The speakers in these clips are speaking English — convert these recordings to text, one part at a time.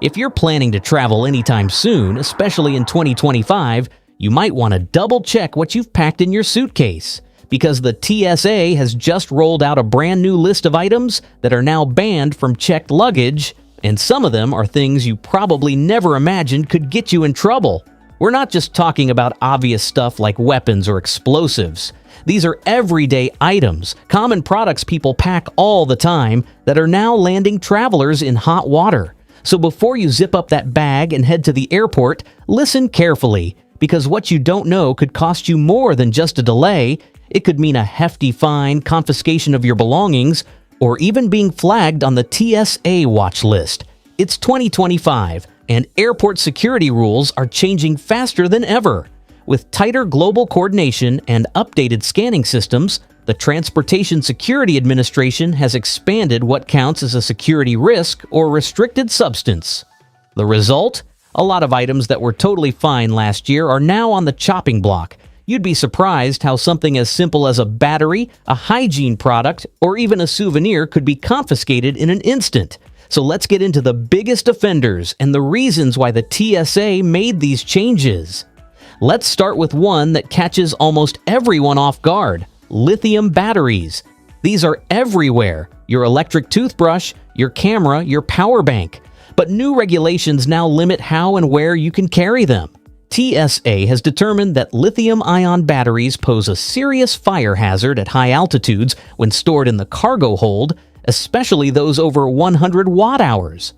If you're planning to travel anytime soon, especially in 2025, you might want to double-check what you've packed in your suitcase, because the TSA has just rolled out a brand new list of items that are now banned from checked luggage, and some of them are things you probably never imagined could get you in trouble. We're not just talking about obvious stuff like weapons or explosives. These are everyday items, common products people pack all the time, that are now landing travelers in hot water. So before you zip up that bag and head to the airport, listen carefully, because what you don't know could cost you more than just a delay. It could mean a hefty fine, confiscation of your belongings, or even being flagged on the TSA watch list. It's 2025, and airport security rules are changing faster than ever. With tighter global coordination and updated scanning systems, the Transportation Security Administration has expanded what counts as a security risk or restricted substance. The result? A lot of items that were totally fine last year are now on the chopping block. You'd be surprised how something as simple as a battery, a hygiene product, or even a souvenir could be confiscated in an instant. So let's get into the biggest offenders and the reasons why the TSA made these changes. Let's start with one that catches almost everyone off guard: lithium batteries. These are everywhere: your electric toothbrush, your camera, your power bank. But new regulations now limit how and where you can carry them. TSA has determined that lithium-ion batteries pose a serious fire hazard at high altitudes when stored in the cargo hold, especially those over 100 watt-hours.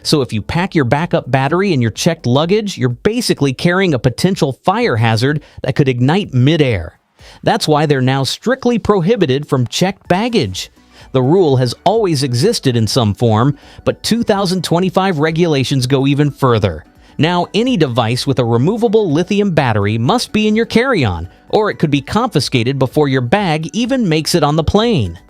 So if you pack your backup battery in your checked luggage, you're basically carrying a potential fire hazard that could ignite midair. That's why they're now strictly prohibited from checked baggage. The rule has always existed in some form, but 2025 regulations go even further. Now, any device with a removable lithium battery must be in your carry-on, or it could be confiscated before your bag even makes it on the plane.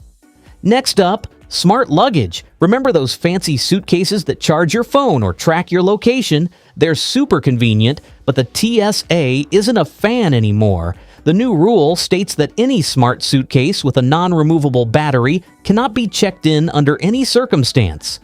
Next up, smart luggage. Remember those fancy suitcases that charge your phone or track your location? They're super convenient, but the TSA isn't a fan anymore. The new rule states that any smart suitcase with a non-removable battery cannot be checked in under any circumstance.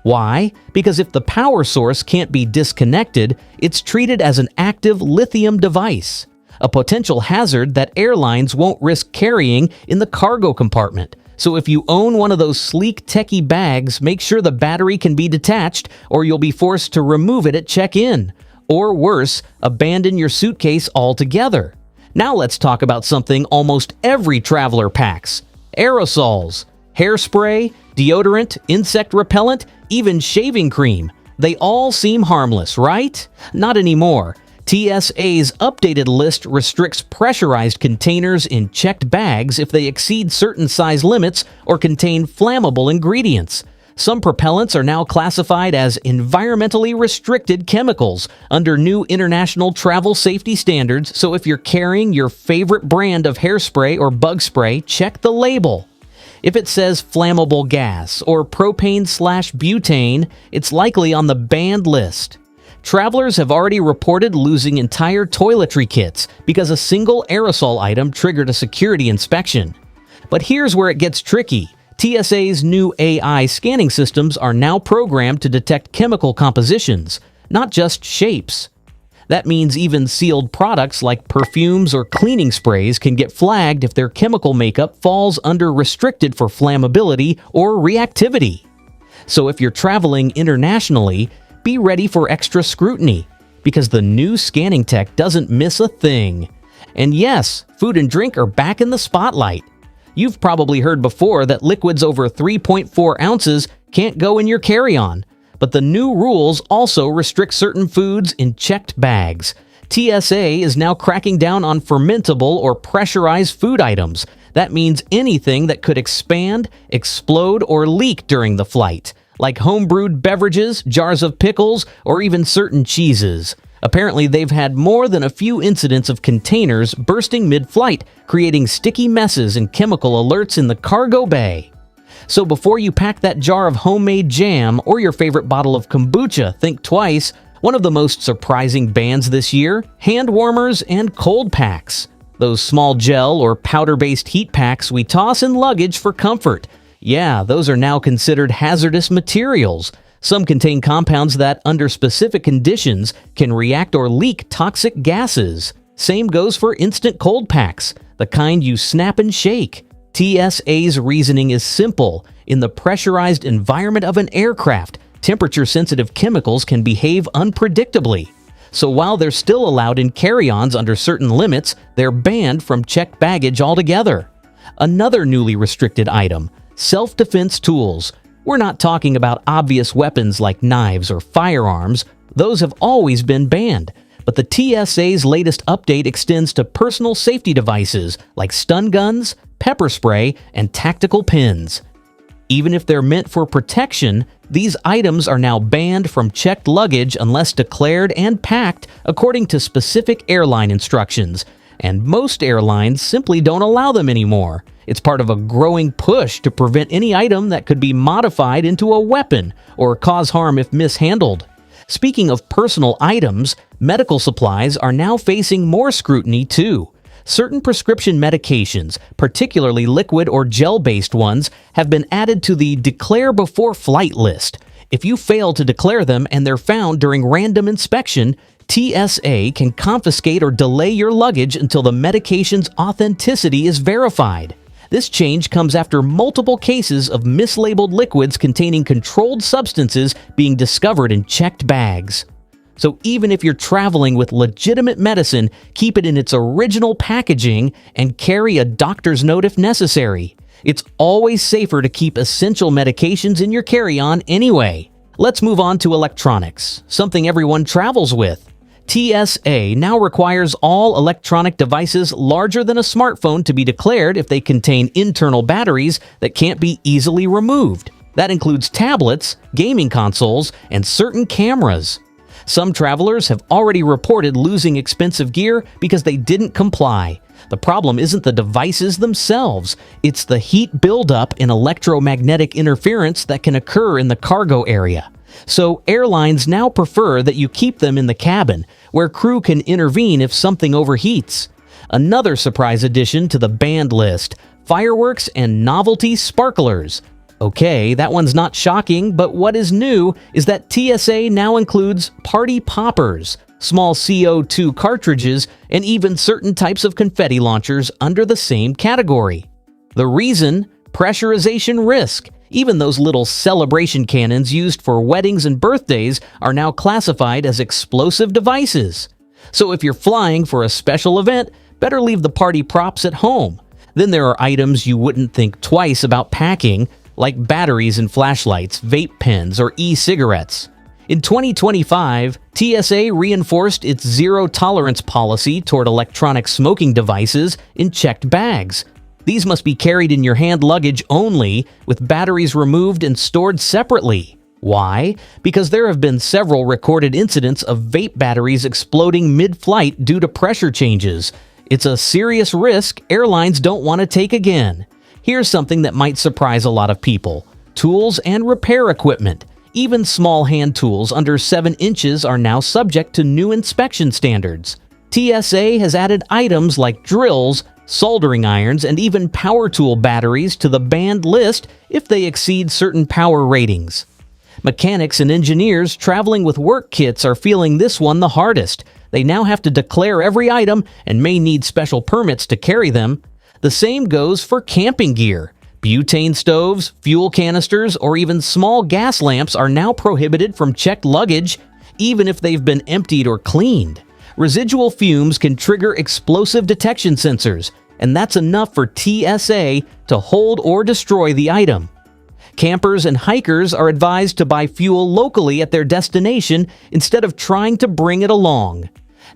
Why? Because if the power source can't be disconnected, it's treated as an active lithium device, a potential hazard that airlines won't risk carrying in the cargo compartment. So if you own one of those sleek techie bags, make sure the battery can be detached, or you'll be forced to remove it at check-in. Or worse, abandon your suitcase altogether. Now let's talk about something almost every traveler packs: aerosols. Hairspray, deodorant, insect repellent, even shaving cream. They all seem harmless, right? Not anymore. TSA's updated list restricts pressurized containers in checked bags if they exceed certain size limits or contain flammable ingredients. Some propellants are now classified as environmentally restricted chemicals under new international travel safety standards, so if you're carrying your favorite brand of hairspray or bug spray, check the label. If it says flammable gas or propane/butane, it's likely on the banned list. Travelers have already reported losing entire toiletry kits because a single aerosol item triggered a security inspection. But here's where it gets tricky. TSA's new AI scanning systems are now programmed to detect chemical compositions, not just shapes. That means even sealed products like perfumes or cleaning sprays can get flagged if their chemical makeup falls under restricted for flammability or reactivity. So if you're traveling internationally, be ready for extra scrutiny, because the new scanning tech doesn't miss a thing. And yes, food and drink are back in the spotlight. You've probably heard before that liquids over 3.4 ounces can't go in your carry-on. But the new rules also restrict certain foods in checked bags. TSA is now cracking down on fermentable or pressurized food items. That means anything that could expand, explode, or leak during the flight, like home-brewed beverages, jars of pickles, or even certain cheeses. Apparently, they've had more than a few incidents of containers bursting mid-flight, creating sticky messes and chemical alerts in the cargo bay. So before you pack that jar of homemade jam or your favorite bottle of kombucha, think twice. One of the most surprising bans this year: hand warmers and cold packs. Those small gel or powder-based heat packs we toss in luggage for comfort. Yeah, those are now considered hazardous materials. Some contain compounds that, under specific conditions, can react or leak toxic gases. Same goes for instant cold packs, the kind you snap and shake. TSA's reasoning is simple. In the pressurized environment of an aircraft, temperature-sensitive chemicals can behave unpredictably. So while they're still allowed in carry-ons under certain limits, they're banned from checked baggage altogether. Another newly restricted item: self-defense tools. We're not talking about obvious weapons like knives or firearms. Those have always been banned. But the TSA's latest update extends to personal safety devices like stun guns, pepper spray, and tactical pins. Even if they're meant for protection, these items are now banned from checked luggage unless declared and packed according to specific airline instructions, and most airlines simply don't allow them anymore. It's part of a growing push to prevent any item that could be modified into a weapon or cause harm if mishandled. Speaking of personal items, medical supplies are now facing more scrutiny too. Certain prescription medications, particularly liquid or gel-based ones, have been added to the Declare Before Flight list. If you fail to declare them and they're found during random inspection, TSA can confiscate or delay your luggage until the medication's authenticity is verified. This change comes after multiple cases of mislabeled liquids containing controlled substances being discovered in checked bags. So even if you're traveling with legitimate medicine, keep it in its original packaging and carry a doctor's note if necessary. It's always safer to keep essential medications in your carry-on anyway. Let's move on to electronics, something everyone travels with. TSA now requires all electronic devices larger than a smartphone to be declared if they contain internal batteries that can't be easily removed. That includes tablets, gaming consoles, and certain cameras. Some travelers have already reported losing expensive gear because they didn't comply. The problem isn't the devices themselves, it's the heat buildup and electromagnetic interference that can occur in the cargo area. So airlines now prefer that you keep them in the cabin, where crew can intervene if something overheats. Another surprise addition to the banned list: fireworks and novelty sparklers. Okay, that one's not shocking, but what is new is that TSA now includes party poppers, small CO2 cartridges, and even certain types of confetti launchers under the same category. The reason? Pressurization risk. Even those little celebration cannons used for weddings and birthdays are now classified as explosive devices. So if you're flying for a special event, better leave the party props at home. Then there are items you wouldn't think twice about packing, like batteries and flashlights, vape pens, or e-cigarettes. In 2025, TSA reinforced its zero-tolerance policy toward electronic smoking devices in checked bags. These must be carried in your hand luggage only, with batteries removed and stored separately. Why? Because there have been several recorded incidents of vape batteries exploding mid-flight due to pressure changes. It's a serious risk airlines don't want to take again. Here's something that might surprise a lot of people: tools and repair equipment. Even small hand tools under 7 inches are now subject to new inspection standards. TSA has added items like drills, soldering irons, and even power tool batteries to the banned list if they exceed certain power ratings. Mechanics and engineers traveling with work kits are feeling this one the hardest. They now have to declare every item and may need special permits to carry them. The same goes for camping gear. Butane stoves, fuel canisters, or even small gas lamps are now prohibited from checked luggage, even if they've been emptied or cleaned. Residual fumes can trigger explosive detection sensors, and that's enough for TSA to hold or destroy the item. Campers and hikers are advised to buy fuel locally at their destination instead of trying to bring it along.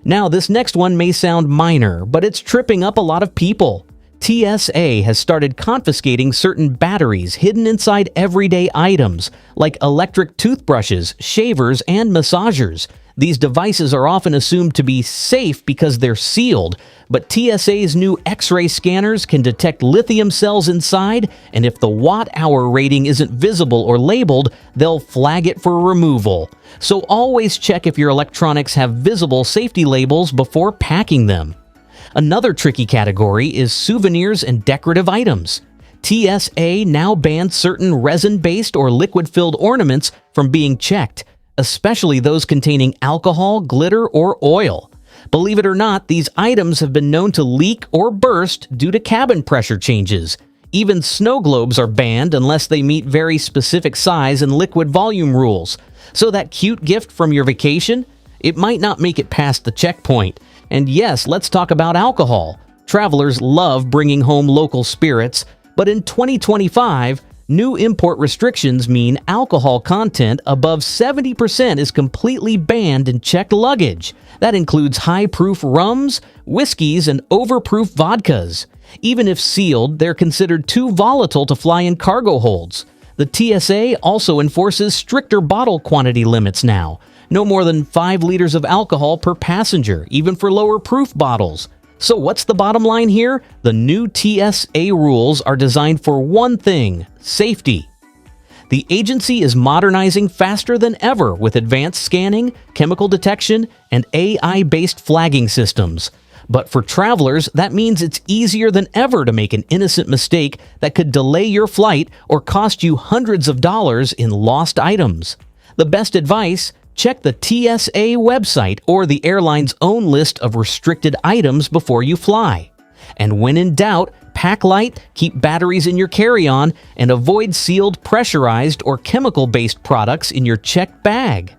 Now, this next one may sound minor, but it's tripping up a lot of people. TSA has started confiscating certain batteries hidden inside everyday items, like electric toothbrushes, shavers, and massagers. These devices are often assumed to be safe because they're sealed, but TSA's new X-ray scanners can detect lithium cells inside, and if the watt-hour rating isn't visible or labeled, they'll flag it for removal. So always check if your electronics have visible safety labels before packing them. Another tricky category is souvenirs and decorative items. TSA now bans certain resin-based or liquid-filled ornaments from being checked, especially those containing alcohol, glitter, or oil. Believe it or not, these items have been known to leak or burst due to cabin pressure changes. Even snow globes are banned unless they meet very specific size and liquid volume rules. So that cute gift from your vacation, it might not make it past the checkpoint. And yes, let's talk about alcohol. Travelers love bringing home local spirits, but in 2025, new import restrictions mean alcohol content above 70% is completely banned in checked luggage. That includes high-proof rums, whiskeys, and overproof vodkas. Even if sealed, they're considered too volatile to fly in cargo holds. The TSA also enforces stricter bottle quantity limits now. No more than 5 liters of alcohol per passenger, even for lower-proof bottles. So what's the bottom line here? The new TSA rules are designed for one thing: safety. The agency is modernizing faster than ever with advanced scanning, chemical detection, and AI-based flagging systems. But for travelers, that means it's easier than ever to make an innocent mistake that could delay your flight or cost you hundreds of dollars in lost items. The best advice: check the TSA website or the airline's own list of restricted items before you fly. And when in doubt, pack light, keep batteries in your carry-on, and avoid sealed, pressurized, or chemical-based products in your checked bag.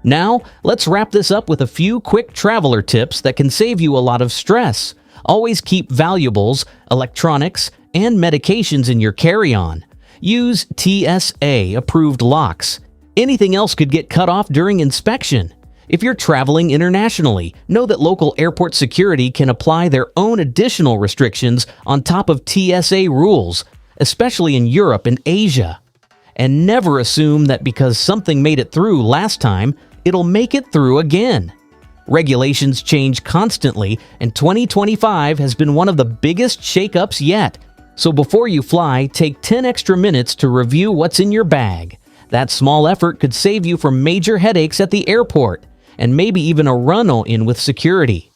Now, let's wrap this up with a few quick traveler tips that can save you a lot of stress. Always keep valuables, electronics, and medications in your carry-on. Use TSA-approved locks. Anything else could get cut off during inspection. If you're traveling internationally, know that local airport security can apply their own additional restrictions on top of TSA rules, especially in Europe and Asia. And never assume that because something made it through last time, it'll make it through again. Regulations change constantly, and 2025 has been one of the biggest shakeups yet. So before you fly, take 10 extra minutes to review what's in your bag. That small effort could save you from major headaches at the airport, and maybe even a run-in with security.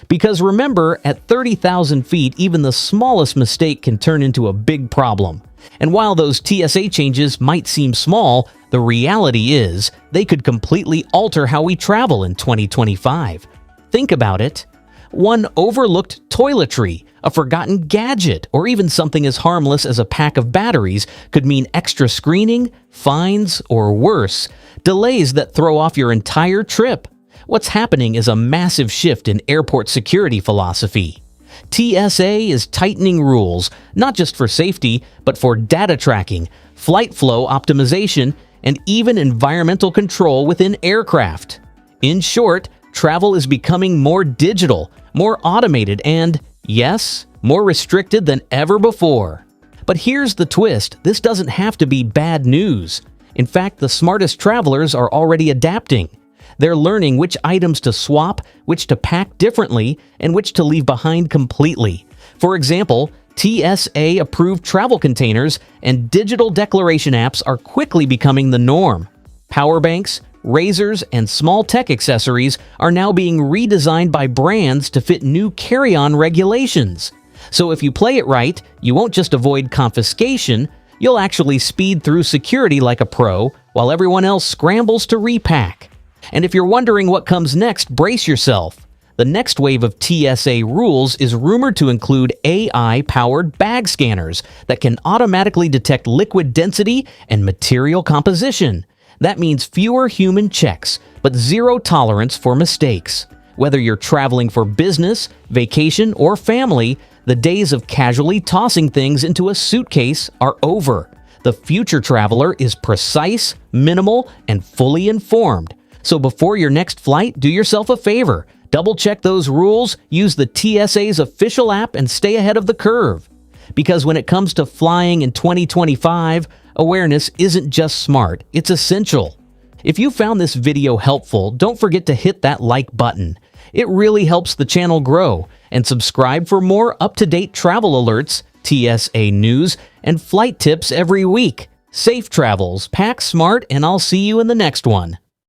Because remember, at 30,000 feet, even the smallest mistake can turn into a big problem. And while those TSA changes might seem small, the reality is they could completely alter how we travel in 2025. Think about it. One overlooked toiletry, a forgotten gadget, or even something as harmless as a pack of batteries could mean extra screening, fines, or worse, delays that throw off your entire trip. What's happening is a massive shift in airport security philosophy. TSA is tightening rules, not just for safety, but for data tracking, flight flow optimization, and even environmental control within aircraft. In short, travel is becoming more digital, more automated, and, yes, more restricted than ever before. But here's the twist: this doesn't have to be bad news. In fact, the smartest travelers are already adapting. They're learning which items to swap, which to pack differently, and which to leave behind completely. For example, TSA-approved travel containers and digital declaration apps are quickly becoming the norm. Power banks, razors, and small tech accessories are now being redesigned by brands to fit new carry-on regulations. So if you play it right, you won't just avoid confiscation, you'll actually speed through security like a pro, while everyone else scrambles to repack. And if you're wondering what comes next, brace yourself. The next wave of TSA rules is rumored to include AI-powered bag scanners that can automatically detect liquid density and material composition. That means fewer human checks, but zero tolerance for mistakes. Whether you're traveling for business, vacation, or family, the days of casually tossing things into a suitcase are over. The future traveler is precise, minimal, and fully informed. So before your next flight, do yourself a favor. Double-check those rules, use the TSA's official app, and stay ahead of the curve. Because when it comes to flying in 2025, awareness isn't just smart, it's essential. If you found this video helpful, don't forget to hit that like button. It really helps the channel grow. And subscribe for more up-to-date travel alerts, TSA news, and flight tips every week. Safe travels, pack smart, and I'll see you in the next one.